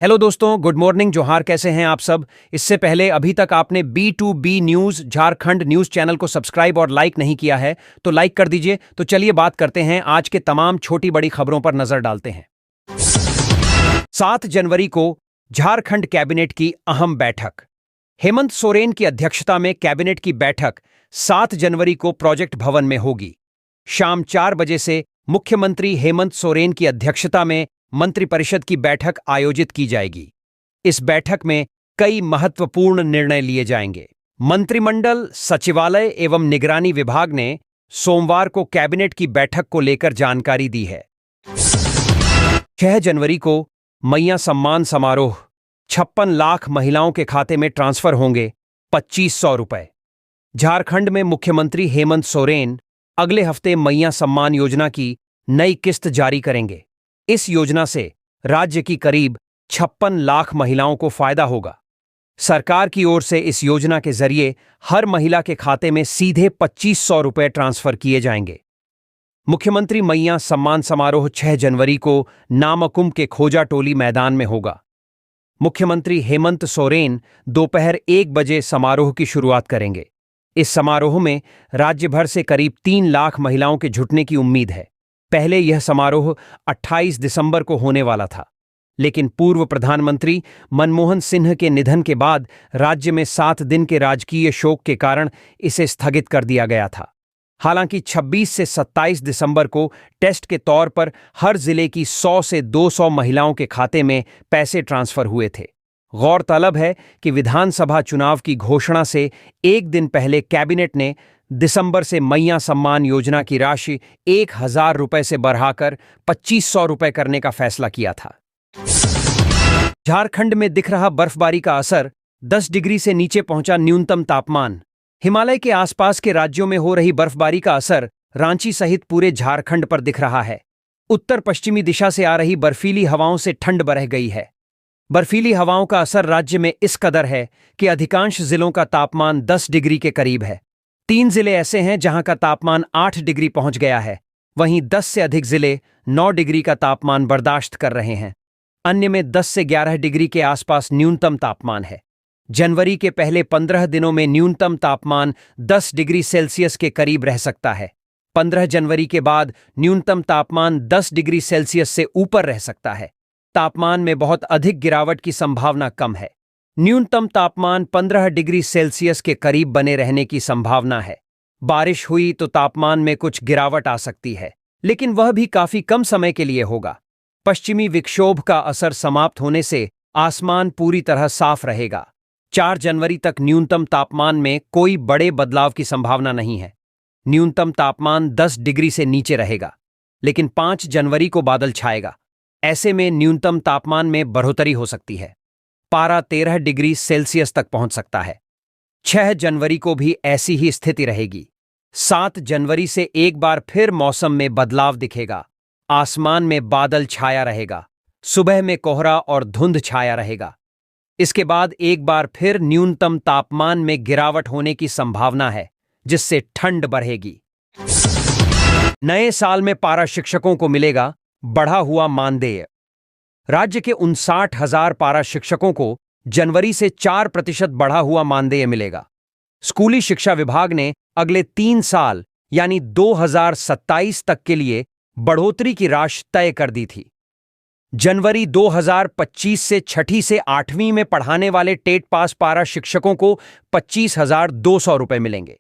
Hello दोस्तों, good morning, जोहार। कैसे हैं आप सब। इससे पहले अभी तक आपने B2B news Jharkhand news channel को सब्सक्राइब और लाइक नहीं किया है तो लाइक कर दीजिए। तो चलिए बात करते हैं आज के तमाम छोटी बड़ी खबरों पर नजर डालते हैं। 7 जनवरी को झारखंड कैबिनेट की अहम बैठक। हेमंत सोरेन की अध्यक्षता में कैबिनेट की बैठक 7 जनवरी को प्रोजेक्ट भवन में होगी। शाम 4 बजे से मुख्यमंत्री हेमंत सोरेन की अध्यक्षता में मंत्रिपरिषद की बैठक आयोजित की जाएगी। इस बैठक में कई महत्वपूर्ण निर्णय लिए जाएंगे। मंत्रिमंडल सचिवालय एवं निगरानी विभाग ने सोमवार को कैबिनेट की बैठक को लेकर जानकारी दी है। 6 जनवरी को मैया सम्मान समारोह। 56 लाख महिलाओं के खाते में ट्रांसफर होंगे 2500 रुपए। झारखंड में मुख्यमंत्री हेमंत सोरेन अगले हफ्ते मैया सम्मान योजना की नई किस्त जारी करेंगे। इस योजना से राज्य की करीब 56 लाख महिलाओं को फायदा होगा। सरकार की ओर से इस योजना के जरिए हर महिला के खाते में सीधे 2500 रुपए ट्रांसफर किए जाएंगे। मुख्यमंत्री मैया सम्मान समारोह 6 जनवरी को नामकुम के खोजा टोली मैदान में होगा। मुख्यमंत्री हेमंत सोरेन दोपहर 1 बजे समारोह की शुरुआत करेंगे। इस समारोह में राज्य भर से करीब 3 लाख महिलाओं के जुटने की उम्मीद है। पहले यह समारोह 28 दिसंबर को होने वाला था, लेकिन पूर्व प्रधानमंत्री मनमोहन सिंह के निधन के बाद राज्य में 7 दिन के राजकीय शोक के कारण इसे स्थगित कर दिया गया था। हालांकि 26 से 27 दिसंबर को टेस्ट के तौर पर हर जिले की 100 से 200 महिलाओं के खाते में पैसे ट्रांसफर हुए थे। गौरतलब है कि विधानसभा चुनाव की घोषणा से एक दिन पहले कैबिनेट ने दिसंबर से मैया सम्मान योजना की राशि 1000 रुपए से बढ़ाकर 2500 रुपए करने का फैसला किया था। झारखंड में दिख रहा बर्फबारी का असर। 10 डिग्री से नीचे पहुंचा न्यूनतम तापमान। हिमालय के आसपास के राज्यों में हो रही बर्फबारी का असर रांची सहित पूरे झारखंड पर दिख रहा है। उत्तर पश्चिमी दिशा से आ रही बर्फीली हवाओं से ठंड बढ़ गई है। बर्फीली हवाओं का असर राज्य में इस कदर है कि अधिकांश जिलों का तापमान 10 डिग्री के करीब है। 3 जिले ऐसे हैं जहां का तापमान 8 डिग्री पहुंच गया है। वहीं 10 से अधिक जिले 9 डिग्री का तापमान बर्दाश्त कर रहे हैं। अन्य में 10 से 11 डिग्री के आसपास न्यूनतम तापमान है। जनवरी के पहले 15 दिनों में न्यूनतम तापमान 10 डिग्री सेल्सियस के करीब रह सकता है। 15 जनवरी के बाद न्यूनतम तापमान 10 डिग्री सेल्सियस से ऊपर रह सकता है। तापमान में बहुत अधिक गिरावट की संभावना कम है। न्यूनतम तापमान 15 डिग्री सेल्सियस के करीब बने रहने की संभावना है। बारिश हुई तो तापमान में कुछ गिरावट आ सकती है, लेकिन वह भी काफी कम समय के लिए होगा। पश्चिमी विक्षोभ का असर समाप्त होने से आसमान पूरी तरह साफ रहेगा। 4 जनवरी तक न्यूनतम तापमान में कोई बड़े बदलाव की संभावना नहीं है। न्यूनतम तापमान 10 डिग्री से नीचे रहेगा, लेकिन 5 जनवरी को बादल छाएगा। ऐसे में न्यूनतम तापमान में बढ़ोतरी हो सकती है। पारा 13 डिग्री सेल्सियस तक पहुंच सकता है। 6 जनवरी को भी ऐसी ही स्थिति रहेगी। 7 जनवरी से एक बार फिर मौसम में बदलाव दिखेगा। आसमान में बादल छाया रहेगा। सुबह में कोहरा और धुंध छाया रहेगा। इसके बाद एक बार फिर न्यूनतम तापमान में गिरावट होने की संभावना है, जिससे ठंड बढ़ेगी। नए साल में पारा शिक्षकों को मिलेगा बढ़ा हुआ मानदेय। राज्य के 59,000 पारा शिक्षकों को जनवरी से 4% बढ़ा हुआ मानदेय मिलेगा। स्कूली शिक्षा विभाग ने अगले 3 साल यानी 2027 तक के लिए बढ़ोतरी की राशि तय कर दी थी। जनवरी 2025 से 6ठी से 8वीं में पढ़ाने वाले टेट पास पारा शिक्षकों को 25,200 रुपए मिलेंगे।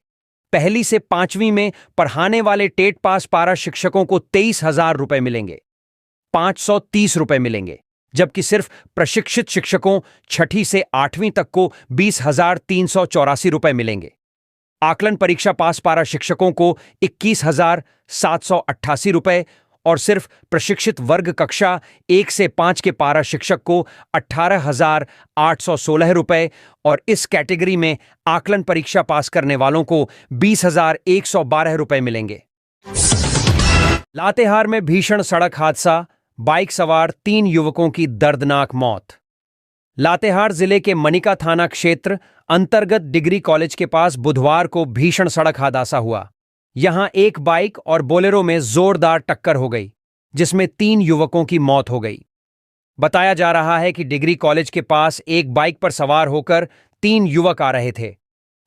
पहली से 5वीं में पढ़ाने वाले टेट पास पारा शिक्षकों को 23,000 रुपए मिलेंगे। 530 रुपए मिलेंगे, जबकि सिर्फ प्रशिक्षित शिक्षकों 6ठी से 8वीं तक को 20,384 रुपए मिलेंगे। आकलन परीक्षा पास पारा शिक्षकों को 21,788 रुपए और सिर्फ प्रशिक्षित वर्ग कक्षा 1 से 5 के पारा शिक्षक को 18,816 रुपए और इस कैटेगरी में आकलन परीक्षा पास करने वालों को 20,112 रुपए मिलेंगे। लातेहार में भीषण सड़क हादसा। बाइक सवार 3 युवकों की दर्दनाक मौत। लातेहार जिले के मनिका थाना क्षेत्र अंतर्गत डिग्री कॉलेज के पास बुधवार को भीषण सड़क हादसा हुआ। यहां एक बाइक और बोलेरो में जोरदार टक्कर हो गई, जिसमें 3 युवकों की मौत हो गई। बताया जा रहा है कि डिग्री कॉलेज के पास एक बाइक पर सवार होकर 3 युवक आ रहे थे।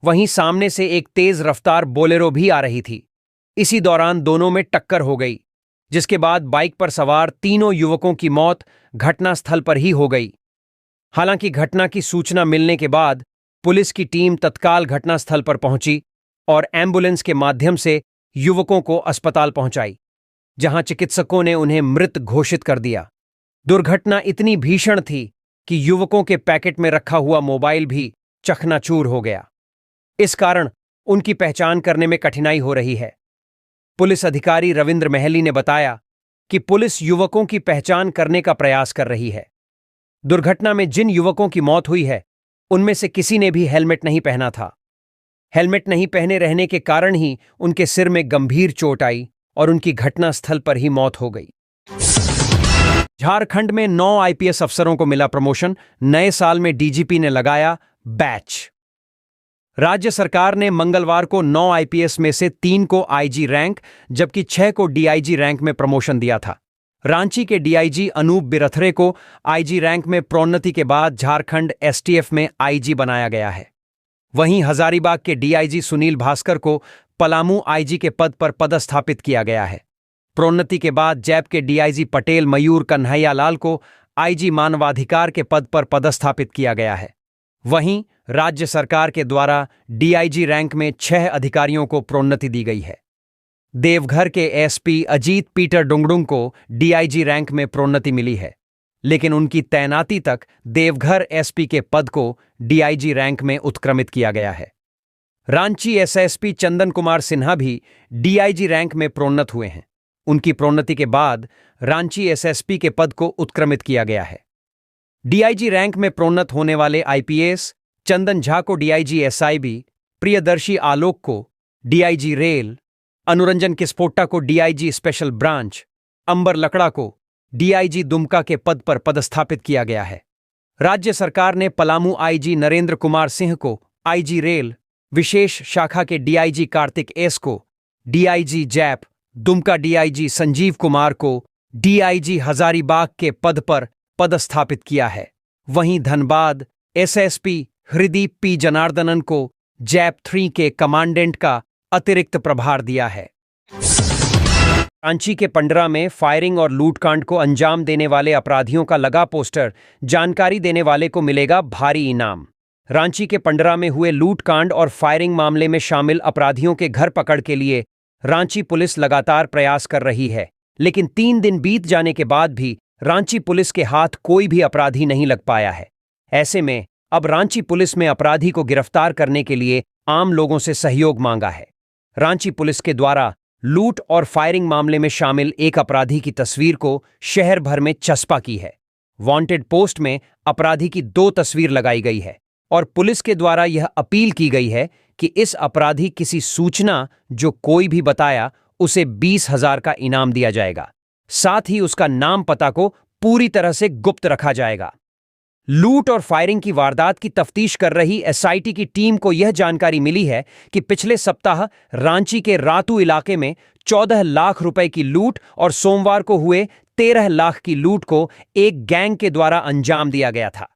वहीं सामने से एक तेज रफ्तार बोलेरो भी आ रही थी। इसी दौरान दोनों में टक्कर हो गई, जिसके बाद बाइक पर सवार तीनों युवकों की मौत घटनास्थल पर ही हो गई। हालांकि घटना की सूचना मिलने के बाद पुलिस की टीम तत्काल घटनास्थल पर पहुंची और एम्बुलेंस के माध्यम से युवकों को अस्पताल पहुंचाई, जहां चिकित्सकों ने उन्हें मृत घोषित कर दिया। दुर्घटना इतनी भीषण थी कि युवकों के पैकेट में रखा हुआ मोबाइल भी चकनाचूर हो गया। इस कारण उनकी पहचान करने में कठिनाई हो रही है। पुलिस अधिकारी रविंद्र महली ने बताया कि पुलिस युवकों की पहचान करने का प्रयास कर रही है। दुर्घटना में जिन युवकों की मौत हुई है, उनमें से किसी ने भी हेलमेट नहीं पहना था। हेलमेट नहीं पहने रहने के कारण ही उनके सिर में गंभीर चोट आई और उनकी घटनास्थल पर ही मौत हो गई। झारखंड में 9 आईपीएस अफसरों को मिला प्रमोशन। नए साल में डीजीपी ने लगाया बैच। राज्य सरकार ने मंगलवार को 9 आईपीएस में से 3 को आईजी रैंक जबकि 6 को डीआईजी रैंक में प्रमोशन दिया था। रांची के डीआईजी अनूप बिरथरे को आईजी रैंक में प्रोन्नति के बाद झारखंड एसटीएफ में आईजी बनाया गया है। वहीं हजारीबाग के डीआईजी सुनील भास्कर को पलामू आईजी के पद पर पदस्थापित किया गया है। प्रोन्नति के बाद जैप के डीआईजी पटेल मयूर कन्हैया लाल को आईजी मानवाधिकार के पद पर पदस्थापित किया गया है। वहीं राज्य सरकार के द्वारा डीआईजी रैंक में 6 अधिकारियों को प्रोन्नति दी गई है। देवघर के एसपी अजीत पीटर डुंगडुंग को डीआईजी रैंक में प्रोन्नति मिली है, लेकिन उनकी तैनाती तक देवघर एसपी के पद को डीआईजी रैंक में उत्क्रमित किया गया है। रांची एसएसपी चंदन कुमार सिन्हा भी डीआईजी रैंक में प्रोन्नत हुए हैं। उनकी प्रोन्नति के बाद रांची एसएसपी के पद को उत्क्रमित किया गया है। डीआईजी रैंक में प्रोन्नत होने वाले आईपीएस चंदन झा को डीआईजी एसआईबी, प्रियदर्शी आलोक को डीआईजी रेल, अनुरंजन किस्पोट्टा को डीआईजी स्पेशल ब्रांच, अंबर लकड़ा को डीआईजी दुमका के पद पर पदस्थापित किया गया है। राज्य सरकार ने पलामू आईजी नरेंद्र कुमार सिंह को आईजी रेल विशेष शाखा के डीआईजी कार्तिक एस को DIG JAP, Dumka DIG Sanjeev Kumar को डीआईजी हजारीबाग के पद पर पदस्थापित किया है। वहीं धनबाद एसएसपी हृदीप पी जनार्दनन को जैप 3 के कमांडेंट का अतिरिक्त प्रभार दिया है। रांची के पंडरा में फायरिंग और लूटकांड को अंजाम देने वाले अपराधियों का लगा पोस्टर, जानकारी देने वाले को मिलेगा भारी इनाम। रांची के पंडरा में हुए लूटकांड और फायरिंग मामले में शामिल अपराधियों के घर पकड़ के लिए रांची पुलिस लगातार प्रयास कर रही है, लेकिन 3 दिन बीत जाने के बाद भी रांची पुलिस के हाथ कोई भी अपराधी नहीं लग पाया है। ऐसे में अब रांची पुलिस में अपराधी को गिरफ्तार करने के लिए आम लोगों से सहयोग मांगा है। रांची पुलिस के द्वारा लूट और फायरिंग मामले में शामिल एक अपराधी की तस्वीर को शहर भर में चस्पा की है। वांटेड पोस्ट में अपराधी की 2 तस्वीर लगाई गई है और पुलिस के द्वारा यह अपील की गई है कि इस अपराधी किसी सूचना जो कोई भी बताया उसे 20,000 का इनाम दिया जाएगा। साथ ही उसका नाम पता को पूरी तरह से गुप्त रखा जाएगा। लूट और फायरिंग की वारदात की तफ्तीश कर रही एसआईटी की टीम को यह जानकारी मिली है कि पिछले सप्ताह रांची के रातू इलाके में 14 लाख रुपए की लूट और सोमवार को हुए 13 लाख की लूट को एक गैंग के द्वारा अंजाम दिया गया था।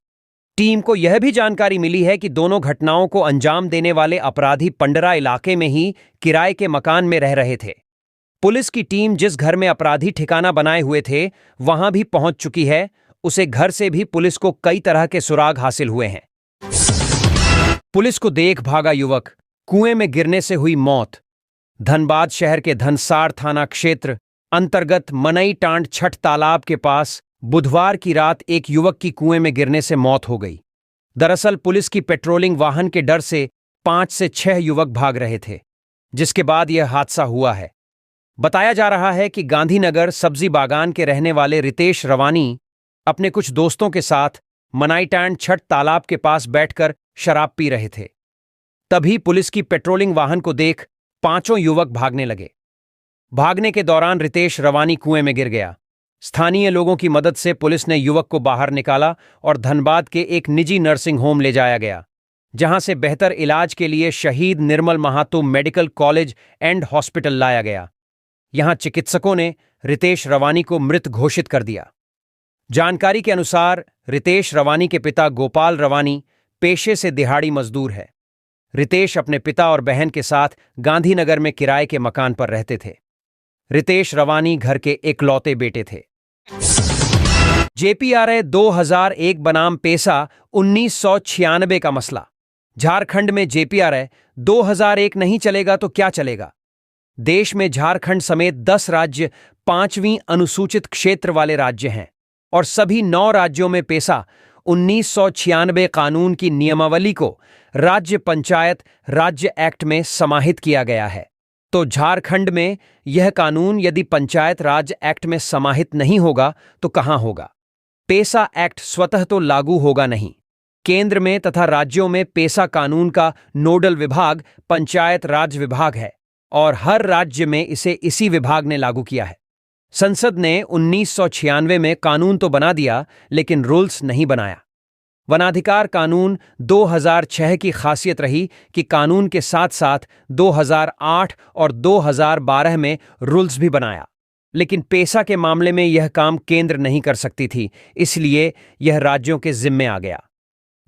टीम को यह भी जानकारी मिली है कि दोनों घटनाओं को अंजाम देने वाले अपराधी पंडरा इलाके में ही किराए के मकान में रह रहे थे। पुलिस की टीम जिस घर में अपराधी ठिकाना बनाए हुए थे वहां भी पहुंच चुकी है। उसे घर से भी पुलिस को कई तरह के सुराग हासिल हुए हैं। पुलिस को देख भागा युवक, कुएं में गिरने से हुई मौत। धनबाद शहर के धनसार थाना क्षेत्र अंतर्गत मनई टांड छठ तालाब के पास बुधवार की रात एक युवक की कुएं में गिरने से मौत हो गई। दरअसल पुलिस की पेट्रोलिंग वाहन के डर से 5 से 6 युवक भाग रहे थे, जिसके बाद यह हादसा हुआ है। बताया जा रहा है कि गांधीनगर सब्जी बागान के रहने वाले रितेश रवानी अपने कुछ दोस्तों के साथ मनाईटैंड छठ तालाब के पास बैठकर शराब पी रहे थे। तभी पुलिस की पेट्रोलिंग वाहन को देख 5 युवक भागने लगे। भागने के दौरान रितेश रवानी कुएं में गिर गया। स्थानीय लोगों की मदद से पुलिस ने युवक को बाहर निकाला और धनबाद के एक निजी नर्सिंग होम ले जाया गया, जहां से बेहतर इलाज के लिए शहीद निर्मल महातो मेडिकल कॉलेज एंड हॉस्पिटल लाया गया। यहां चिकित्सकों ने रितेश रवानी को मृत घोषित कर दिया। जानकारी के अनुसार रितेश रवानी के पिता गोपाल रवानी पेशे से दिहाड़ी मजदूर है। रितेश अपने पिता और बहन के साथ गांधीनगर में किराए के मकान पर रहते थे। रितेश रवानी घर के इकलौते बेटे थे। जेपीआरए 2001 बनाम पेसा 1996 का मसला। झारखंड में जेपीआरए 2001 नहीं चलेगा तो क्या चलेगा? देश में झारखंड समेत 10 राज्य 5वीं अनुसूचित क्षेत्र वाले राज्य हैं और सभी 9 राज्यों में पेसा 1996 कानून की नियमावली को राज्य पंचायत राज्य एक्ट में समाहित किया गया है। तो झारखंड में यह कानून यदि पंचायत राज एक्ट में समाहित नहीं होगा तो कहां होगा? पेसा एक्ट स्वतः तो लागू होगा नहीं। केंद्र में तथा राज्यों में पेसा कानून का नोडल विभाग पंचायत राज विभाग है और हर राज्य में इसे इसी विभाग ने लागू किया है। संसद ने 1996 में कानून तो बना दिया लेकिन रूल्स नहीं बनाया। वनाधिकार कानून 2006 की खासियत रही कि कानून के साथ साथ 2008 और 2012 में रूल्स भी बनाया, लेकिन पेसा के मामले में यह काम केंद्र नहीं कर सकती थी, इसलिए यह राज्यों के जिम्मे आ गया।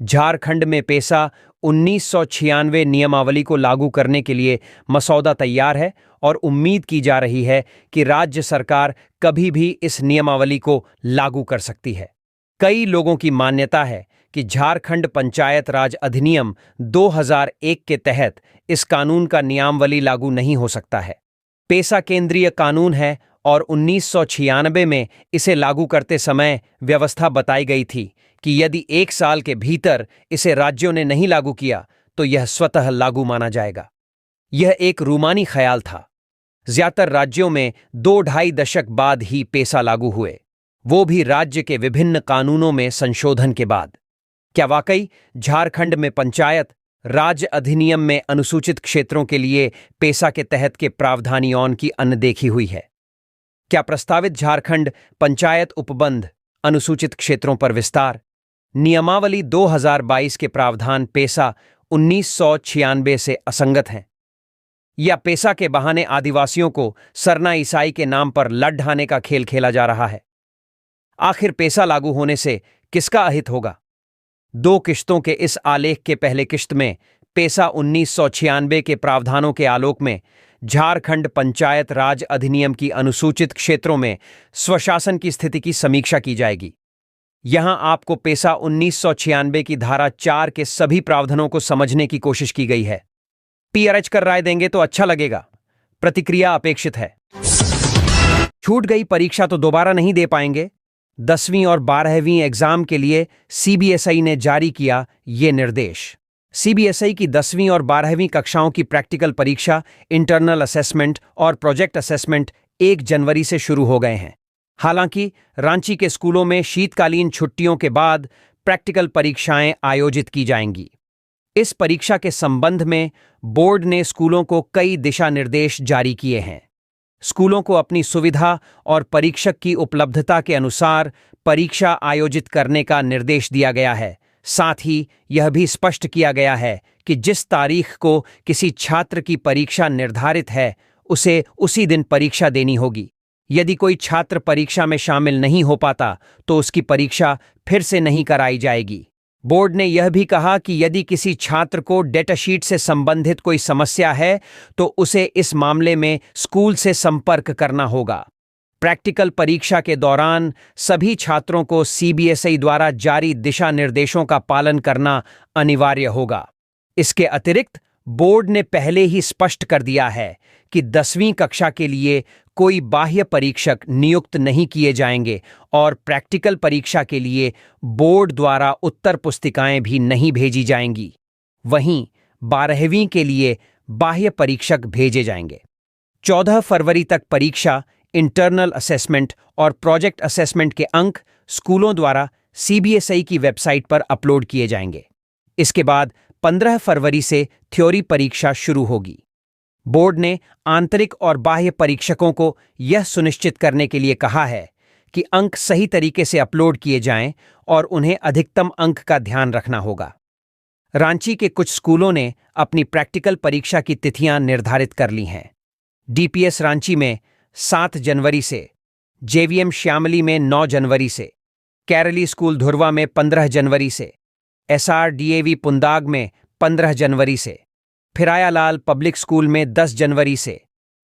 झारखंड में पेसा 1996 नियमावली को लागू करने के लिए मसौदा तैयार है और उम्मीद की जा रही है कि राज्य सरकार कभी भी इस नियमावली को लागू कर सकती है। कई लोगों की मान्यता है कि झारखंड पंचायत राज अधिनियम 2001 के तहत इस कानून का नियमावली लागू नहीं हो सकता है। पेसा केंद्रीय कानून है और 1996 में इसे लागू करते समय व्यवस्था बताई गई थी कि यदि 1 साल के भीतर इसे राज्यों ने नहीं लागू किया तो यह स्वतः लागू माना जाएगा। यह एक रूमानी ख्याल था। ज्यादातर राज्यों में 2-2.5 दशक बाद ही पेसा लागू हुए, वो भी राज्य के विभिन्न कानूनों में संशोधन के बाद। क्या वाकई झारखंड में पंचायत राज अधिनियम में अनुसूचित क्षेत्रों के लिए पेसा के तहत के प्रावधानियों की अनदेखी हुई है? क्या प्रस्तावित झारखंड पंचायत उपबंध अनुसूचित क्षेत्रों पर विस्तार नियमावली 2022 के प्रावधान पेसा 1996 से असंगत हैं? या पेसा के बहाने आदिवासियों को सरना ईसाई के नाम पर लड्ढाने का खेल खेला जा रहा है? आखिर पेसा लागू होने से किसका अहित होगा? 2 किश्तों के इस आलेख के पहले किश्त में पेसा 1996 के प्रावधानों के आलोक में झारखंड पंचायत राज अधिनियम की अनुसूचित क्षेत्रों में स्वशासन की स्थिति की समीक्षा की जाएगी। यहां आपको पेसा 1996 की धारा 4 के सभी प्रावधानों को समझने की कोशिश की गई है। पीआरएच कर राय देंगे तो अच्छा लगेगा। प्रतिक्रिया अपेक्षित है। छूट गई परीक्षा तो दोबारा नहीं दे पाएंगे। 10वीं और 12वीं एग्जाम के लिए सीबीएसई ने जारी किया ये निर्देश। सीबीएसई की 10वीं और 12वीं कक्षाओं की प्रैक्टिकल परीक्षा, इंटरनल असेसमेंट और प्रोजेक्ट असेसमेंट 1 जनवरी से शुरू हो गए हैं। हालांकि रांची के स्कूलों में शीतकालीन छुट्टियों के बाद प्रैक्टिकल परीक्षाएं आयोजित की जाएंगी। इस परीक्षा के संबंध में बोर्ड ने स्कूलों को कई दिशा निर्देश जारी किए हैं। स्कूलों को अपनी सुविधा और परीक्षक की उपलब्धता के अनुसार परीक्षा आयोजित करने का निर्देश दिया गया है। साथ ही यह भी स्पष्ट किया गया है कि जिस तारीख को किसी छात्र की परीक्षा निर्धारित है, उसे उसी दिन परीक्षा देनी होगी। यदि कोई छात्र परीक्षा में शामिल नहीं हो पाता तो उसकी परीक्षा फिर से नहीं कराई जाएगी। बोर्ड ने यह भी कहा कि यदि किसी छात्र को डेटाशीट से संबंधित कोई समस्या है तो उसे इस मामले में स्कूल से संपर्क करना होगा। प्रैक्टिकल परीक्षा के दौरान सभी छात्रों को सीबीएसई द्वारा जारी दिशा निर्देशों का पालन करना अनिवार्य होगा। इसके अतिरिक्त बोर्ड ने पहले ही स्पष्ट कर दिया है कि 10वीं कक्षा के लिए कोई बाह्य परीक्षक नियुक्त नहीं किए जाएंगे और प्रैक्टिकल परीक्षा के लिए बोर्ड द्वारा उत्तर पुस्तिकाएं भी नहीं भेजी जाएंगी। वहीं 12वीं के लिए बाह्य परीक्षक भेजे जाएंगे। 14 फरवरी तक परीक्षा, इंटरनल असेसमेंट और प्रोजेक्ट असेसमेंट के अंक स्कूलों द्वारा सीबीएसई की वेबसाइट पर अपलोड किए जाएंगे। इसके बाद 15 फरवरी से थ्योरी परीक्षा शुरू होगी। बोर्ड ने आंतरिक और बाह्य परीक्षकों को यह सुनिश्चित करने के लिए कहा है कि अंक सही तरीके से अपलोड किए जाएं और उन्हें अधिकतम अंक का ध्यान रखना होगा। रांची के कुछ स्कूलों ने अपनी प्रैक्टिकल परीक्षा की तिथियां निर्धारित कर ली हैं। डीपीएस रांची में 7 जनवरी से, जेवीएम श्यामली में 9 जनवरी से, कैरली स्कूल धुरवा में 15 जनवरी से, SRDAV पुंदाग में 15 जनवरी से, फिरायालाल पब्लिक स्कूल में 10 जनवरी से,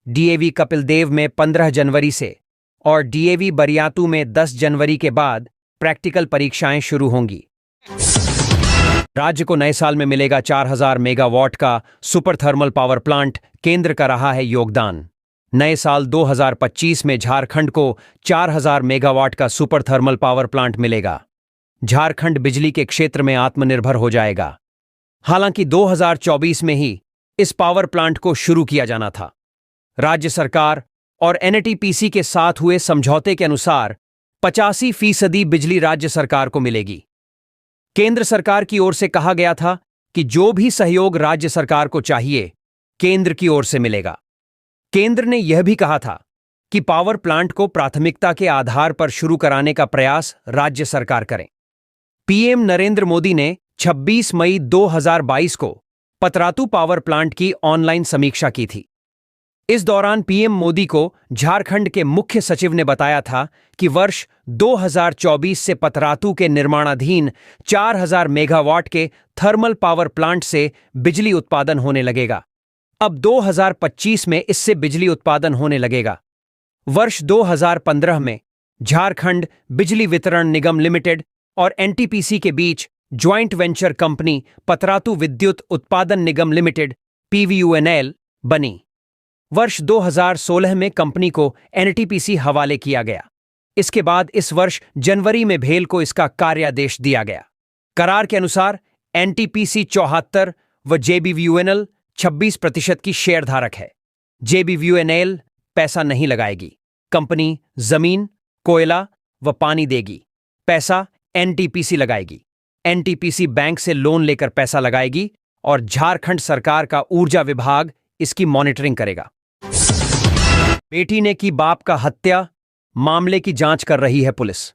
DAV कपिलदेव में 15 जनवरी से और DAV बरियातू में 10 जनवरी के बाद प्रैक्टिकल परीक्षाएं शुरू होंगी। राज्य को नए साल में मिलेगा 4000 मेगावाट का सुपर थर्मल पावर प्लांट, केंद्र का रहा है योगदान। नए साल 2025 में झारखंड को 4000 मेगावाट का सुपर थर्मल पावर प्लांट मिलेगा। झारखंड बिजली के क्षेत्र में आत्मनिर्भर हो जाएगा। हालांकि 2024 में ही इस पावर प्लांट को शुरू किया जाना था। राज्य सरकार और NTPC के साथ हुए समझौते के अनुसार 85% बिजली राज्य सरकार को मिलेगी। केंद्र सरकार की ओर से कहा गया था कि जो भी सहयोग राज्य सरकार को चाहिए, केंद्र की ओर से मिलेगा। केंद्र ने यह भी कहा था कि पावर प्लांट को प्राथमिकता के आधार पर शुरू कराने का प्रयास राज्य सरकार करें। PM नरेंद्र मोदी ने 26 मई 2022 को पतरातू पावर प्लांट की ऑनलाइन समीक्षा की थी। इस दौरान PM मोदी को झारखंड के मुख्य सचिव ने बताया था कि वर्ष 2024 से पतरातू के निर्माणाधीन 4000 मेगावाट के थर्मल पावर प्लांट से बिजली उत्पादन होने लगेगा। अब 2025 में इससे बिजली उत्पादन होने लगेगा। वर्ष 2015 में झारखंड बिजली वितरण निगम लिमिटेड और NTPC के बीच ज्वाइंट वेंचर कंपनी पतरातू विद्युत उत्पादन निगम लिमिटेड PVUNL बनी। वर्ष 2016 में कंपनी को NTPC हवाले किया गया। इसके बाद इस वर्ष जनवरी में भेल को इसका कार्यादेश दिया गया। करार के अनुसार NTPC 74 व JBVUNL 26% की शेयरधारक है। JBVUNL पैसा नहीं लगाएगी। कंपनी जमीन, कोयला व पानी देगी। पैसा NTPC लगाएगी। NTPC बैंक से लोन लेकर पैसा लगाएगी और झारखंड सरकार का ऊर्जा विभाग इसकी मॉनिटरिंग करेगा। बेटी ने की बाप का हत्या, मामले की जांच कर रही है पुलिस।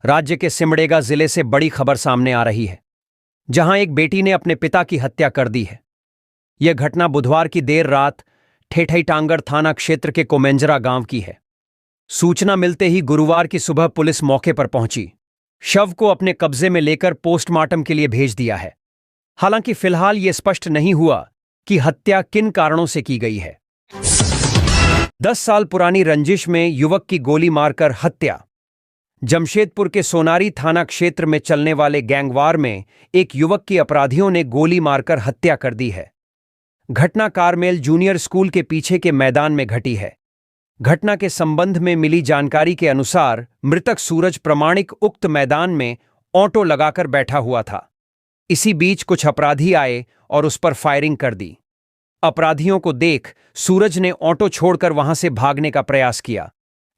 राज्य के सिमडेगा जिले से बड़ी खबर सामने आ रही है, जहां एक बेटी ने अपने पिता की हत्या कर दी है। यह घटना बुधवार की देर रात ठेठईटांगर थाना क्षेत्र के कोमेंजरा गांव की है। सूचना मिलते ही गुरुवार की सुबह पुलिस मौके पर पहुंची। शव को अपने कब्जे में लेकर पोस्टमार्टम के लिए भेज दिया है। हालांकि फिलहाल यह स्पष्ट नहीं हुआ कि हत्या किन कारणों से की गई है। 10 साल पुरानी रंजिश में युवक की गोली मारकर हत्या। जमशेदपुर के सोनारी थाना क्षेत्र में चलने वाले गैंगवार में एक युवक की अपराधियों ने गोली मारकर हत्या कर दी है। घटना कारमेल जूनियर स्कूल के पीछे के मैदान में घटी है। घटना के संबंध में मिली जानकारी के अनुसार मृतक सूरज प्रमाणिक उक्त मैदान में ऑटो लगाकर बैठा हुआ था। इसी बीच कुछ अपराधी आए और उस पर फायरिंग कर दी। अपराधियों को देख सूरज ने ऑटो छोड़कर वहां से भागने का प्रयास किया,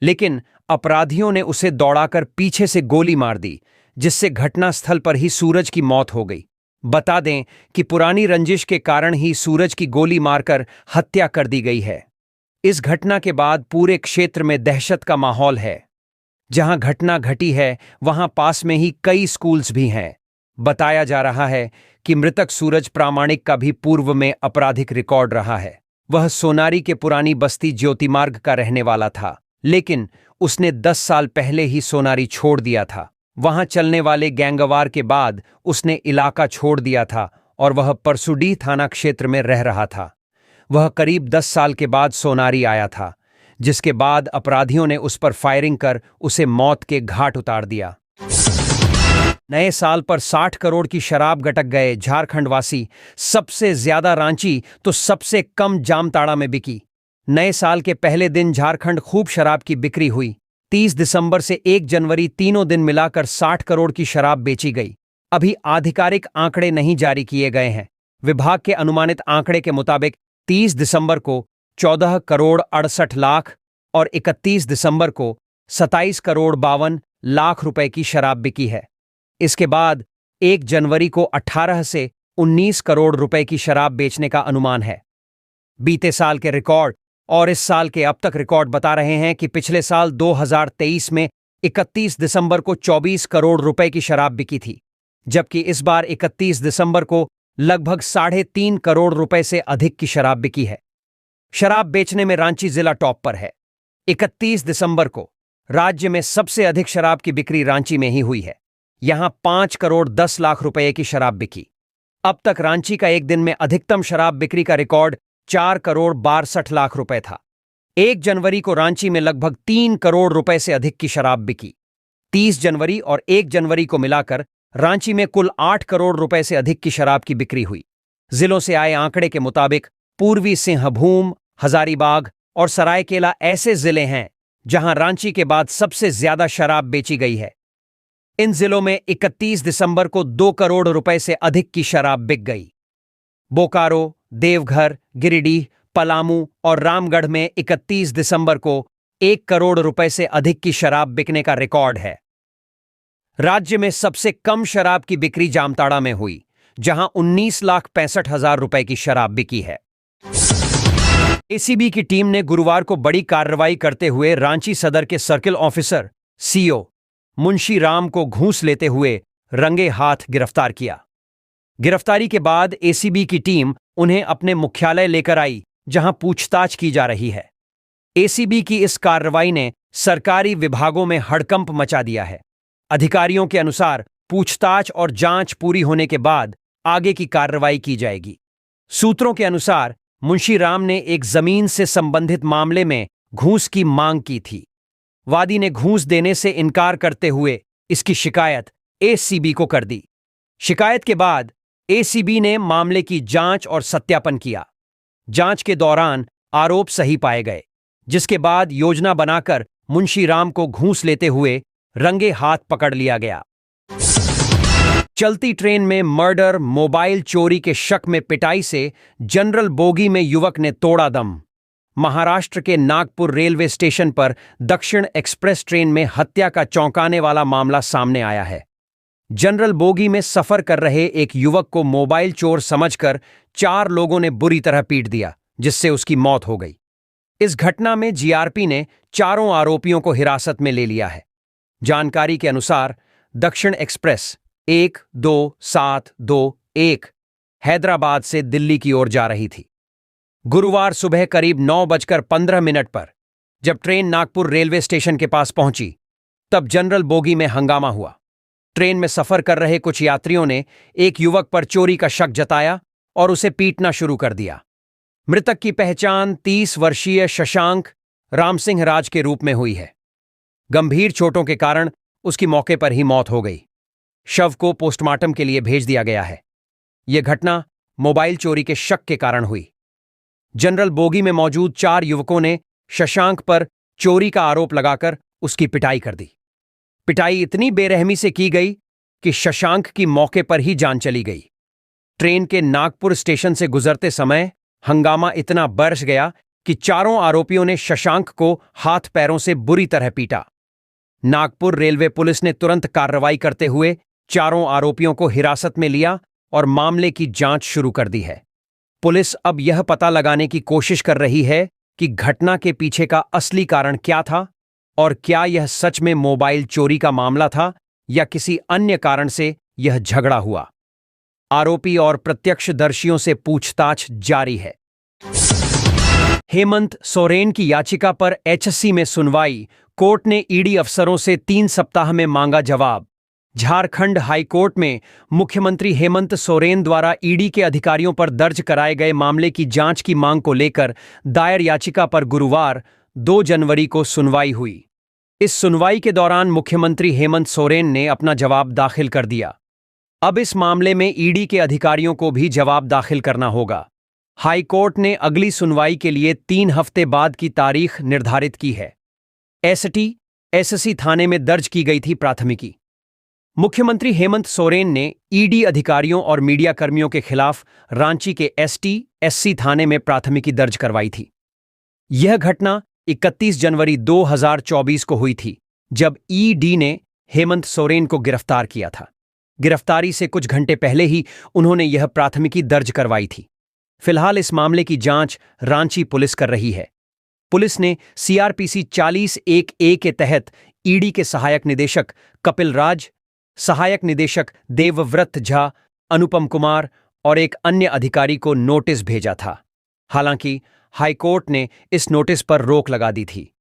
लेकिन अपराधियों ने उसे दौड़ाकर पीछे से गोली मार दी, जिससे घटनास्थल पर ही सूरज की मौत हो गई। बता दें कि पुरानी रंजिश के कारण ही सूरज की गोली मारकर हत्या कर दी गई है। इस घटना के बाद पूरे क्षेत्र में दहशत का माहौल है। जहां घटना घटी है वहां पास में ही कई स्कूल्स भी हैं। बताया जा रहा है कि मृतक सूरज प्रामाणिक का भी पूर्व में आपराधिक रिकॉर्ड रहा है। वह सोनारी के पुरानी बस्ती ज्योतिमार्ग का रहने वाला था, लेकिन उसने 10 साल पहले ही सोनारी छोड़ दिया था। वहां चलने वाले गैंगवार के बाद उसने इलाका छोड़ दिया था और वह परसुडीह थाना क्षेत्र में रह रहा था। वह करीब 10 साल के बाद सोनारी आया था, जिसके बाद अपराधियों ने उस पर फायरिंग कर उसे मौत के घाट उतार दिया। नए साल पर 60 करोड़ की शराब गटक गए झारखंडवासी। सबसे ज्यादा रांची तो सबसे कम जामताड़ा में बिकी। नए साल के पहले दिन झारखंड खूब शराब की बिक्री हुई। 30 दिसंबर से 1 जनवरी तीनों दिन मिलाकर 60 करोड़ की शराब बेची गई। अभी आधिकारिक आंकड़े नहीं जारी किए गए हैं। विभाग के अनुमानित आंकड़े के मुताबिक 30 दिसंबर को 14 करोड़ 68 लाख और 31 दिसंबर को 27 करोड़ 52 लाख रुपए की शराब बिकी है। इसके बाद 1 जनवरी को 18 से 19 करोड़ रुपए की शराब बेचने का अनुमान है। बीते साल के रिकॉर्ड और इस साल के अब तक रिकॉर्ड बता रहे हैं कि पिछले साल 2023 में 31 दिसंबर को 24 करोड़ रुपए की शराब बिकी थी, जबकि इस बार 31 दिसंबर को लगभग 3.5 करोड़ रुपए से अधिक की शराब बिकी है। शराब बेचने में रांची जिला टॉप पर है। 31 दिसंबर को राज्य में सबसे अधिक शराब की बिक्री रांची में ही हुई है। यहां 5 करोड़ 10 लाख रुपए की शराब बिकी। अब तक रांची का एक दिन में अधिकतम शराब बिक्री का रिकॉर्ड 4 करोड़ 62 लाख रुपए था। 1 जनवरी को रांची में लगभग 3 करोड़ रुपए से अधिक की शराब बिकी। 30 जनवरी और 1 जनवरी को मिलाकर रांची में कुल 8 करोड़ रुपए से अधिक की शराब की बिक्री हुई। जिलों से आए आंकड़े के मुताबिक पूर्वी सिंहभूम, हजारीबाग और सरायकेला ऐसे जिले हैं जहां रांची के बाद सबसे ज्यादा शराब बेची गई है। इन जिलों में 31 दिसंबर को 2 करोड़ रुपए से अधिक की शराब बिक गई। बोकारो, देवघर, गिरिडीह, पलामू और रामगढ़ में 31 दिसंबर को 1 करोड़ रुपए से अधिक की शराब बिकने का रिकॉर्ड है। राज्य में सबसे कम शराब की बिक्री जामताड़ा में हुई, जहां 19,65,000 रुपए की शराब बिकी है। एसीबी की टीम ने गुरुवार को बड़ी कार्रवाई करते हुए रांची सदर के circle officer CO Munshi Ram को घूस लेते हुए रंगे हाथ गिरफ्तार किया। गिरफ्तारी के बाद एसीबी की टीम उन्हें अपने मुख्यालय लेकर आई, जहां पूछताछ की जा रही है। एसीबी की इस कार्रवाई ने सरकारी विभागों में हड़कंप मचा दिया है। अधिकारियों के अनुसार पूछताछ और जांच पूरी होने के बाद आगे की कार्रवाई की जाएगी। सूत्रों के अनुसार मुंशी राम ने एक जमीन से संबंधित मामले में घूस की मांग की थी। वादी ने घूस देने से इनकार करते हुए इसकी शिकायत एसीबी को कर दी। शिकायत के बाद एसीबी ने मामले की जांच और सत्यापन किया। जांच के दौरान आरोप सही पाए गए, जिसके बाद योजना बनाकर मुंशी राम को घूस लेते हुए रंगे हाथ पकड़ लिया गया। चलती ट्रेन में मर्डर, मोबाइल चोरी के शक में पिटाई से जनरल बोगी में युवक ने तोड़ा दम। महाराष्ट्र के नागपुर रेलवे स्टेशन पर दक्षिण एक्सप्रेस ट्रेन में हत्या का चौंकाने वाला मामला सामने आया है। जनरल बोगी में सफर कर रहे एक युवक को मोबाइल चोर समझकर 4 लोगों ने बुरी तरह पीट दिया, जिससे उसकी मौत हो गई। इस घटना में जीआरपी ने चारों आरोपियों को हिरासत में ले लिया है। जानकारी के अनुसार दक्षिण एक्सप्रेस 12721 हैदराबाद से दिल्ली की ओर जा रही थी। गुरुवार सुबह करीब 9:15 पर जब ट्रेन नागपुर रेलवे स्टेशन के पास पहुंची, तब जनरल बोगी में हंगामा हुआ। ट्रेन में सफर कर रहे कुछ यात्रियों ने एक युवक पर चोरी का शक जताया और उसे पीटना शुरू कर दिया। मृतक की पहचान 30 वर्षीय शशांक रामसिंह राज के रूप में हुई है। गंभीर चोटों के कारण उसकी मौके पर ही मौत हो गई। शव को पोस्टमार्टम के लिए भेज दिया गया है। यह घटना मोबाइल चोरी के शक के कारण हुई। जनरल बोगी में मौजूद 4 युवकों ने शशांक पर चोरी का आरोप लगाकर उसकी पिटाई कर दी। पिटाई इतनी बेरहमी से की गई कि शशांक की मौके पर ही जान चली गई। ट्रेन के नागपुर स्टेशन से गुजरते समय हंगामा इतना बढ़ गया कि चारों आरोपियों ने शशांक को हाथ पैरों से बुरी तरह पीटा। नागपुर रेलवे पुलिस ने तुरंत कार्रवाई करते हुए चारों आरोपियों को हिरासत में लिया और मामले की जांच शुरू कर दी है। पुलिस अब यह पता लगाने की कोशिश कर रही है कि घटना के पीछे का असली कारण क्या था और क्या यह सच में मोबाइल चोरी का मामला था या किसी अन्य कारण से यह झगड़ा हुआ। आरोपी और प्रत्यक्षदर्शियों से पूछताछ जारी है। हेमंत सोरेन की याचिका पर एचसी में सुनवाई। कोर्ट ने ईडी अफसरों से 3 सप्ताह में मांगा जवाब। झारखंड हाईकोर्ट में मुख्यमंत्री हेमंत सोरेन द्वारा ईडी के अधिकारियों पर दर्ज कराए गए मामले की जांच की मांग को लेकर दायर याचिका पर गुरुवार 2 जनवरी को सुनवाई हुई। इस सुनवाई के दौरान मुख्यमंत्री हेमंत सोरेन ने अपना जवाब दाखिल कर दिया। अब इस मामले में ईडी के अधिकारियों को भी जवाब दाखिल करना होगा। हाईकोर्ट ने अगली सुनवाई के लिए 3 हफ्ते बाद की तारीख निर्धारित की है। एससी थाने में दर्ज की गई थी प्राथमिकी। मुख्यमंत्री हेमंत सोरेन ने ईडी अधिकारियों और मीडियाकर्मियों के खिलाफ रांची के एससी थाने में प्राथमिकी दर्ज करवाई थी। यह घटना 31 जनवरी 2024 को हुई थी, जब ईडी ने हेमंत सोरेन को गिरफ्तार किया था। गिरफ्तारी से कुछ घंटे पहले ही उन्होंने यह प्राथमिकी दर्ज करवाई थी। फिलहाल इस मामले की जांच रांची पुलिस कर रही है। पुलिस ने सीआरपीसी 40(1)(a) के तहत ईडी के सहायक निदेशक कपिल राज, सहायक निदेशक देवव्रत झा, अनुपम कुमार और एक अन्य अधिकारी को नोटिस भेजा था। हालांकि हाईकोर्ट ने इस नोटिस पर रोक लगा दी थी।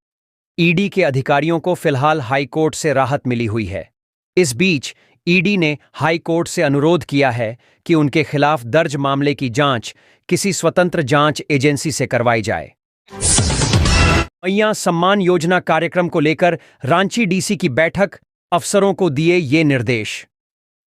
ईडी के अधिकारियों को फिलहाल हाईकोर्ट से राहत मिली हुई है। इस बीच ईडी ने हाईकोर्ट से अनुरोध किया है कि उनके खिलाफ दर्ज मामले की जांच किसी स्वतंत्र जांच एजेंसी से करवाई जाए। मैया सम्मान योजना कार्यक्रम को लेकर रांची डीसी की बैठक, अफसरों को दिए ये निर्देश।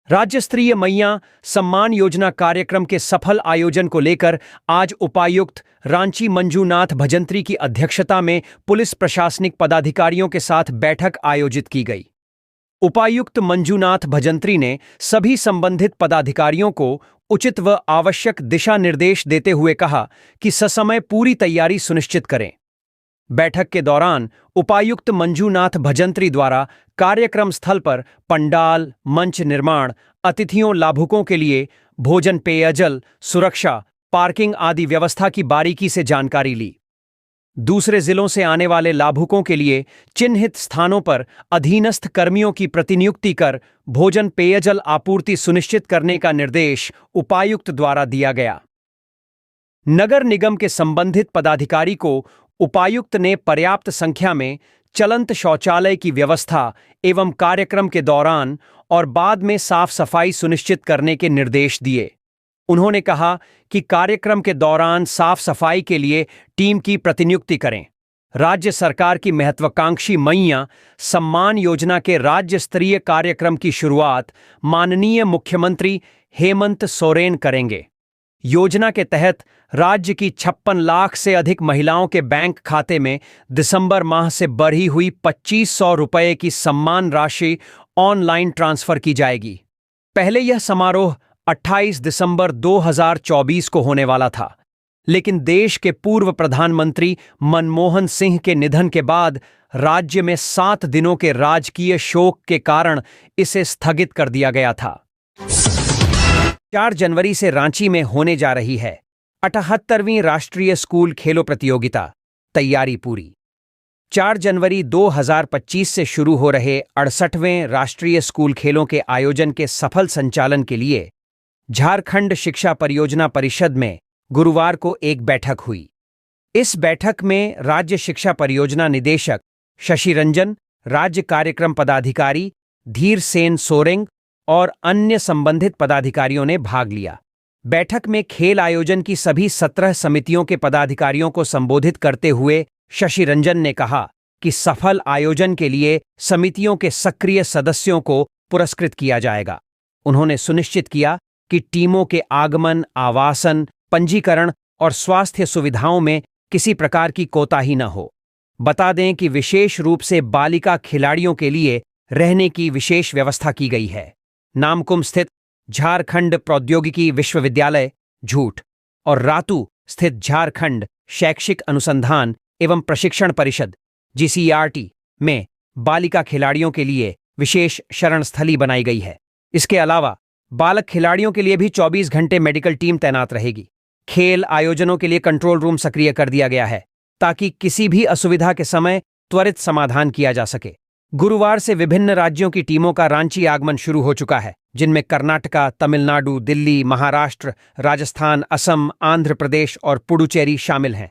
राज्य स्तरीय मैया सम्मान योजना कार्यक्रम के सफल आयोजन को लेकर आज उपायुक्त रांची मंजूनाथ भजंत्री की अध्यक्षता में पुलिस प्रशासनिक पदाधिकारियों के साथ बैठक आयोजित की गई। उपायुक्त मंजूनाथ भजंत्री ने सभी संबंधित पदाधिकारियों को उचित व आवश्यक दिशा निर्देश देते हुए कहा कि ससमय पूरी तैयारी सुनिश्चित करें। बैठक के दौरान उपायुक्त मंजूनाथ भजंत्री द्वारा कार्यक्रम स्थल पर पंडाल, मंच निर्माण, अतिथियों लाभुकों के लिए भोजन, पेयजल, सुरक्षा, पार्किंग आदि व्यवस्था की बारीकी से जानकारी ली। दूसरे जिलों से आने वाले लाभुकों के लिए चिन्हित स्थानों पर अधीनस्थ कर्मियों की प्रतिनियुक्ति कर भोजन, पेयजल आपूर्ति सुनिश्चित करने का निर्देश उपायुक्त द्वारा दिया गया। नगर निगम के संबंधित पदाधिकारी को उपायुक्त ने पर्याप्त संख्या में चलंत शौचालय की व्यवस्था एवं कार्यक्रम के दौरान और बाद में साफ सफाई सुनिश्चित करने के निर्देश दिए। उन्होंने कहा कि कार्यक्रम के दौरान साफ सफाई के लिए टीम की प्रतिनियुक्ति करें। राज्य सरकार की महत्वाकांक्षी मैया सम्मान योजना के राज्य स्तरीय कार्यक्रम की शुरुआत माननीय मुख्यमंत्री हेमंत सोरेन करेंगे। योजना के तहत राज्य की 56 लाख से अधिक महिलाओं के बैंक खाते में दिसंबर माह से बढ़ी हुई 2500 रुपये की सम्मान राशि ऑनलाइन ट्रांसफर की जाएगी। पहले यह समारोह 28 दिसंबर 2024 को होने वाला था, लेकिन देश के पूर्व प्रधानमंत्री मनमोहन सिंह के निधन के बाद राज्य में 7 दिनों के राजकीय शोक के कारण इसे स्थगित कर दिया गया था। 4 जनवरी से रांची में होने जा रही है 78वीं राष्ट्रीय स्कूल खेलों प्रतियोगिता, तैयारी पूरी। 4 जनवरी 2025 से शुरू हो रहे 68वें राष्ट्रीय स्कूल खेलों के आयोजन के सफल संचालन के लिए झारखंड शिक्षा परियोजना परिषद में गुरुवार को एक बैठक हुई। इस बैठक में राज्य शिक्षा परियोजना निदेशक शशि रंजन, राज्य कार्यक्रम पदाधिकारी धीर सेन सोरेंग और अन्य संबंधित पदाधिकारियों ने भाग लिया। बैठक में खेल आयोजन की सभी 17 समितियों के पदाधिकारियों को संबोधित करते हुए शशि रंजन ने कहा कि सफल आयोजन के लिए समितियों के सक्रिय सदस्यों को पुरस्कृत किया जाएगा। उन्होंने सुनिश्चित किया कि टीमों के आगमन, आवासन, पंजीकरण और स्वास्थ्य सुविधाओं में किसी प्रकार की कोताही न हो। बता दें कि विशेष रूप से बालिका खिलाड़ियों के लिए रहने की विशेष व्यवस्था की गई है। नामकुम स्थित झारखंड प्रौद्योगिकी विश्वविद्यालय झूठ और रातू स्थित झारखंड शैक्षिक अनुसंधान एवं प्रशिक्षण परिषद GCERT में बालिका खिलाड़ियों के लिए विशेष शरण स्थली बनाई गई है। इसके अलावा बालक खिलाड़ियों के लिए भी 24 घंटे मेडिकल टीम तैनात रहेगी। खेल आयोजनों के लिए कंट्रोल रूम सक्रिय कर दिया गया है ताकि किसी भी असुविधा के समय त्वरित समाधान किया जा सके। गुरुवार से विभिन्न राज्यों की टीमों का रांची आगमन शुरू हो चुका है, जिनमें कर्नाटका, तमिलनाडु, दिल्ली, महाराष्ट्र, राजस्थान, असम, आंध्र प्रदेश और पुडुचेरी शामिल हैं।